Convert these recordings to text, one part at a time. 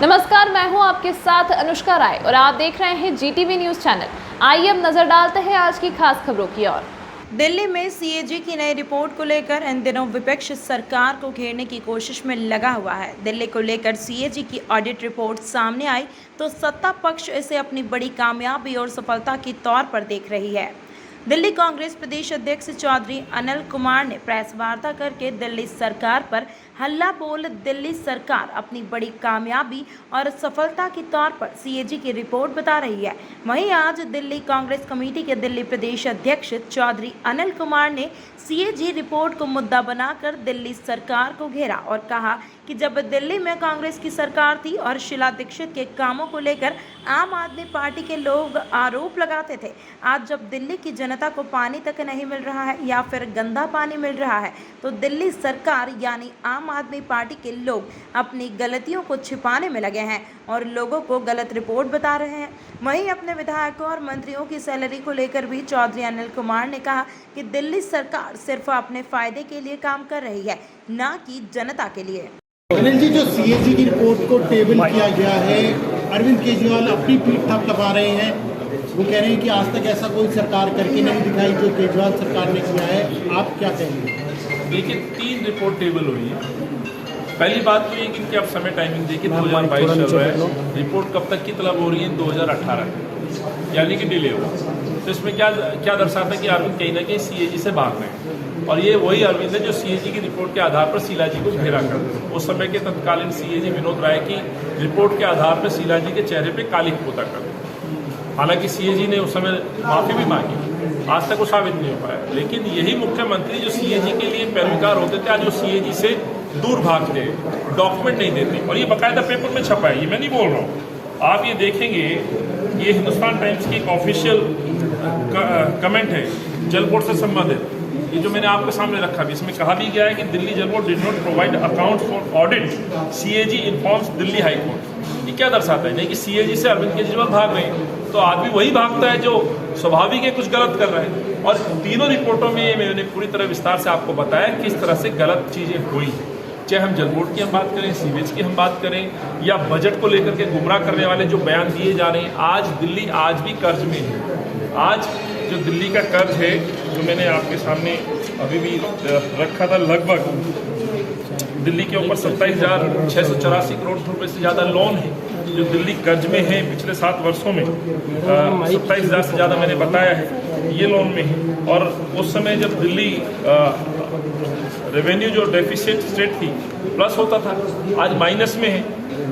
नमस्कार, मैं हूं आपके साथ अनुष्का राय और आप देख रहे हैं जीटीवी न्यूज चैनल। आइए अब नजर डालते हैं आज की खास खबरों की ओर। दिल्ली में सीएजी की नई रिपोर्ट को लेकर इन दिनों विपक्ष सरकार को घेरने की कोशिश में लगा हुआ है। दिल्ली को लेकर सीएजी की ऑडिट रिपोर्ट सामने आई तो सत्ता पक्ष इसे अपनी बड़ी कामयाबी और सफलता के तौर पर देख रही है। दिल्ली कांग्रेस प्रदेश अध्यक्ष चौधरी अनिल कुमार ने प्रेस वार्ता करके दिल्ली सरकार पर हल्ला बोल दिल्ली सरकार अपनी बड़ी कामयाबी और सफलता के तौर पर सीएजी की रिपोर्ट बता रही है। वहीं आज दिल्ली कांग्रेस कमेटी के दिल्ली प्रदेश अध्यक्ष चौधरी अनिल कुमार ने सीएजी रिपोर्ट को मुद्दा बनाकर दिल्ली सरकार को घेरा और कहा कि जब दिल्ली में कांग्रेस की सरकार थी और शीला दीक्षित के कामों को लेकर आम आदमी पार्टी के लोग आरोप लगाते थे, आज जब दिल्ली की जनता को पानी तक नहीं मिल रहा है या फिर गंदा पानी मिल रहा है, तो दिल्ली सरकार यानी आम आदमी पार्टी के लोग अपनी गलतियों को छिपाने में लगे हैं और लोगों को गलत रिपोर्ट बता रहे हैं। वहीं अपने विधायकों और मंत्रियों की सैलरी को लेकर भी चौधरी अनिल कुमार ने कहा कि दिल्ली सरकार सिर्फ अपने फायदे के लिए काम कर रही है, ना कि जनता के लिए। अनिल जी, जो सीएजी की रिपोर्ट को टेबल किया गया है, अरविंद केजरीवाल अपनी पीठ थपथपा रहे हैं। वो कह रहे हैं कि आज तक ऐसा कोई सरकार करके नहीं दिखाई जो केजरीवाल सरकार ने किया है। आप क्या कहेंगे? देखिए, 3 रिपोर्ट टेबल हुई है। पहली बात तो ये कि आप समय टाइमिंग देखिए, 2022 चल रहा है, रिपोर्ट कब तक की तलब हो रही है? 2018 यानी कि डिले हुआ। तो इसमें क्या दर्शाता है कि अरविंद कहीं ना कहीं सीएजी से भाग रहे हैं और ये वही अरविंद है जो सीएजी की रिपोर्ट के आधार पर शीला जी को घेरा कर उस समय के तत्कालीन सीएजी विनोद राय की रिपोर्ट के आधार पर शीला जी के चेहरे पर काली पोता कर। हालांकि सीएजी ने उस समय माफी भी मांगी, आज तक वो साबित नहीं हो पाया। लेकिन यही मुख्यमंत्री जो सीएजी के लिए पैरविकार होते थे, आज वो सीएजी से दूर भागते, डॉक्यूमेंट नहीं देते और ये बाकायदा पेपर में छपा है, ये मैं नहीं बोल रहा हूँ। आप ये देखेंगे, ये हिंदुस्तान टाइम्स की एक ऑफिशियल कमेंट है जल बोर्ड से संबंधित, ये जो मैंने आपके सामने रखा भी, इसमें कहा भी गया है कि दिल्ली जल board did not provide account for audit, CAG informs Delhi high court. ये क्या दर्शाता है? नहीं कि सीएजी से अरविंद केजरीवाल भाग रहे हैं, तो आदमी वही भागता है जो स्वाभाविक है कुछ गलत कर रहा है। और तीनों रिपोर्टों में मैंने पूरी तरह विस्तार से आपको बताया किस तरह से गलत चीजें हुई, चाहे हम जल बोर्ड की हम बात करें, सीवेज की हम बात करें, या बजट को लेकर के गुमराह करने वाले जो बयान दिए जा रहे हैं। आज दिल्ली आज भी कर्ज में है। आज जो दिल्ली का कर्ज है, जो मैंने आपके सामने अभी भी रखा था, लगभग दिल्ली के ऊपर 27,684 करोड़ रुपए से ज़्यादा लोन है जो दिल्ली कर्ज में है। पिछले 7 वर्षों में 27,000 से ज़्यादा मैंने बताया है ये लोन में है। और उस समय जब दिल्ली रेवेन्यू जो डेफिसिट स्टेट थी प्लस होता था, आज माइनस में है।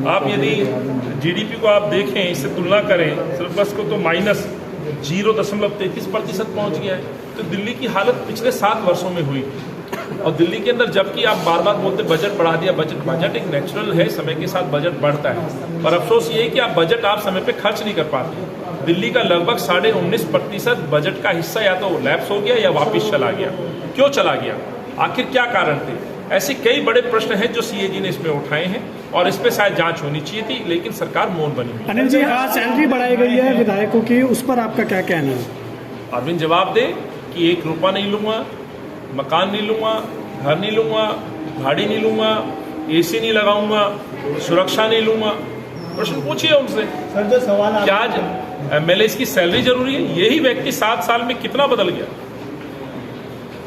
आप यदि जीडीपी को आप देखें, इससे तुलना करें सरप्लस को, तो माइनस 0.33% पहुंच गया है। तो दिल्ली की हालत पिछले 7 वर्षों में हुई। और दिल्ली के अंदर जबकि आप बार बार बोलते बजट बढ़ा दिया, बजट एक नेचुरल है, समय के साथ बजट बढ़ता है, पर अफसोस ये है कि आप बजट आप समय पे खर्च नहीं कर पाते। दिल्ली का लगभग 19.5% बजट का हिस्सा या तो लैप्स हो गया या वापिस चला गया। क्यों चला गया? आखिर क्या कारण थे? ऐसे कई बड़े प्रश्न हैं जो सीएजी ने इसमें उठाए हैं और इस पे शायद जांच होनी चाहिए थी, लेकिन सरकार मौन बनी हुई। अनिल जी, आज सैलरी बढ़ाई गई है विधायकों की, उस पर आपका क्या कहना है? अरविंद जवाब दे कि 1 रुपया नहीं लूंगा, मकान नहीं लूंगा, घर नहीं लूंगा, गाड़ी नहीं लूंगा, एसी नहीं लगाऊंगा, सुरक्षा नहीं लूंगा। प्रश्न पूछिए उनसे। सर, जो सवाल क्या आज एमएलए की सैलरी जरूरी है? यही व्यक्ति 7 साल में कितना बदल गया,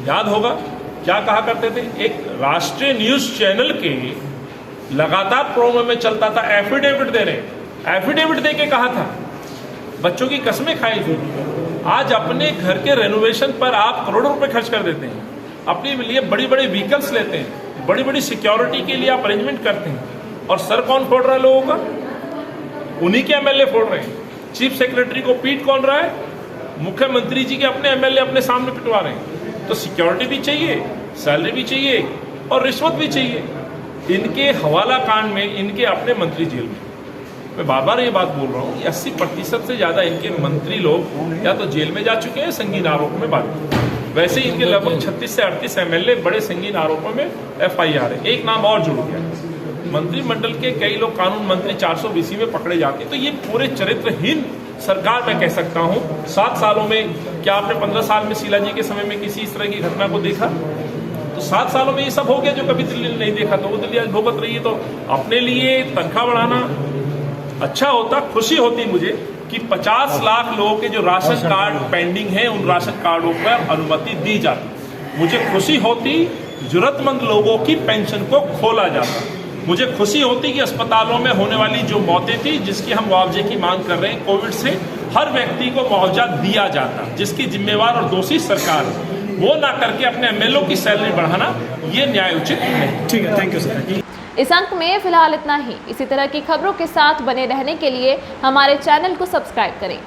याद होगा क्या कहा करते थे? एक राष्ट्रीय न्यूज चैनल के लगातार प्रोग्राम में चलता था, एफिडेविट दे रहे, एफिडेविट दे के कहा था, बच्चों की कसमें खाई थी। आज अपने घर के रेनोवेशन पर आप करोड़ों रुपए खर्च कर देते हैं, अपने लिए बड़ी बड़ी व्हीकल्स लेते हैं, बड़ी बड़ी सिक्योरिटी के लिए आप अरेंजमेंट करते हैं, और सर कौन फोड़ रहा है लोगों का? उन्हीं के एमएलए फोड़ रहे हैं। चीफ सेक्रेटरी को पीट कौन रहा है? मुख्यमंत्री जी के अपने एमएलए अपने सामने पिटवा रहे हैं। तो सिक्योरिटी भी चाहिए, सैलरी भी चाहिए और रिश्वत भी चाहिए। इनके हवाला कांड में इनके अपने मंत्री जेल में, मैं बार बार ये बात बोल रहा हूँ, 80% से ज़्यादा इनके मंत्री लोग या तो जेल में जा चुके हैं संगीन आरोप में बात। वैसे इनके लगभग 36 से 38 एमएलए बड़े संगीन आरोपों में एफआईआर है। एक नाम और जुड़ गया, मंत्रिमंडल के कई लोग कानून मंत्री 420 में पकड़े जाते हैं। तो ये पूरे चरित्रहीन सरकार मैं कह सकता हूँ। 7 सालों में, क्या आपने 15 साल में शीला जी के समय में किसी इस तरह की घटना को देखा? तो 7 सालों में ये सब हो गया जो कभी दिल्ली ने नहीं देखा। तो वो दिल्ली आज भुगत रही है। तो अपने लिए तनख्वाह बढ़ाना, अच्छा होता, खुशी होती मुझे कि 50 लाख लोगों के जो राशन कार्ड पेंडिंग है उन राशन कार्डों पर अनुमति दी जाती। मुझे खुशी होती जरूरतमंद लोगों की पेंशन को खोला जाता। मुझे खुशी होती कि अस्पतालों में होने वाली जो मौतें थी जिसकी हम मुआवजे की मांग कर रहे हैं कोविड से, हर व्यक्ति को मुआवजा दिया जाता, जिसकी जिम्मेवार और दोषी सरकार है। वो ना करके अपने एमएलओ की सैलरी बढ़ाना ये न्याय उचित नहीं। ठीक है, थैंक यू सर। इस अंक में फिलहाल इतना ही। इसी तरह की खबरों के साथ बने रहने के लिए हमारे चैनल को सब्सक्राइब करें।